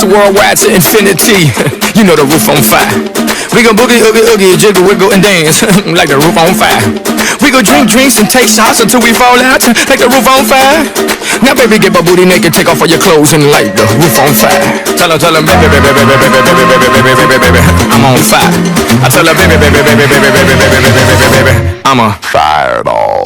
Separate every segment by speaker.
Speaker 1: worldwide to infinity. You know the roof on fire. We gon' boogie, oogie, oogie, jiggle, wiggle, and dance like the roof on fire. We gon' drink drinks and take shots until we fall out like the roof on fire. Now baby, get my booty naked, take off all your clothes and light the roof on fire. Tell her, baby, baby, baby, baby, baby, baby, baby, baby, baby, baby, I'm on fire. I tell her, baby, baby, baby, baby, baby, baby, baby, baby, baby, baby, I'm a fireball.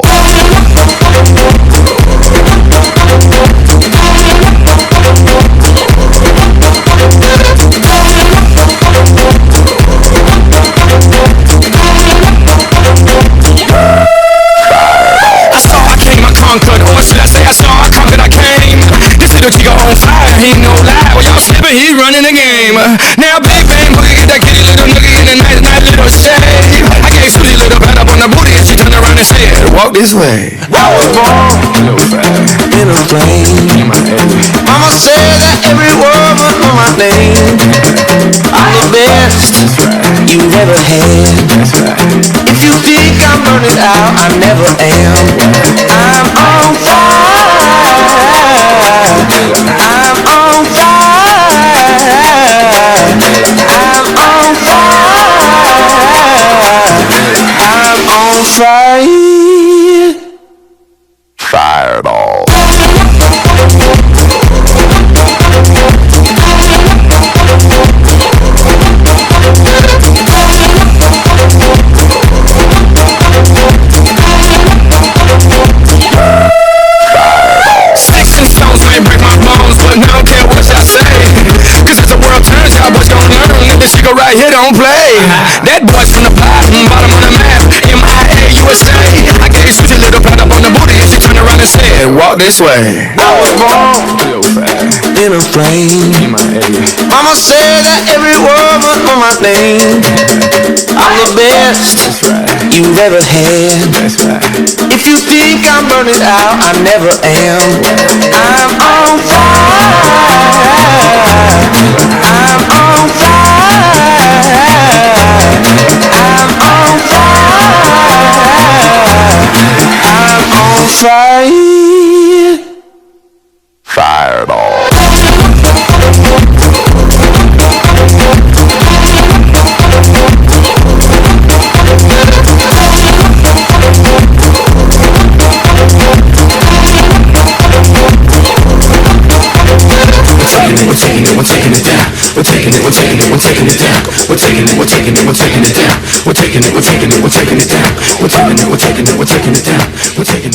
Speaker 1: He no lie, well y'all slippin', he running the game. Now bang bang boogie, get that kitty little noogie in a nice little shade. I gave Susie a little pat up on the booty and she turned around and said, walk this way.
Speaker 2: I was born in a plane. Mama said that every word was on my name. I'm the best you've ever had. If you think I'm burning out, I never am. I'm on fire. I'm on fire. I'm on fire. I'm on fire.
Speaker 1: Fireball. Sticks and stones may break my bones, but I don't care what y'all say. Cause as the world turns, y'all boys gon' learn that this shit go right here don't play. That boy's from the bottom of the map, MIA, USA. I gave Susie a little pat up on the booty and she turned around and said, walk this way.
Speaker 2: I was born in a plane. Mama said that every word was on my name. I'm the best you've ever had. If you think I'm burning out, I never am. I'm on fire. I'm on fire. I'm on fire. I'm on fire.
Speaker 1: Fireball. We're taking it down. We're taking it down. We're taking it down. We're taking it down. We're taking it down. We're taking it down. We're taking it.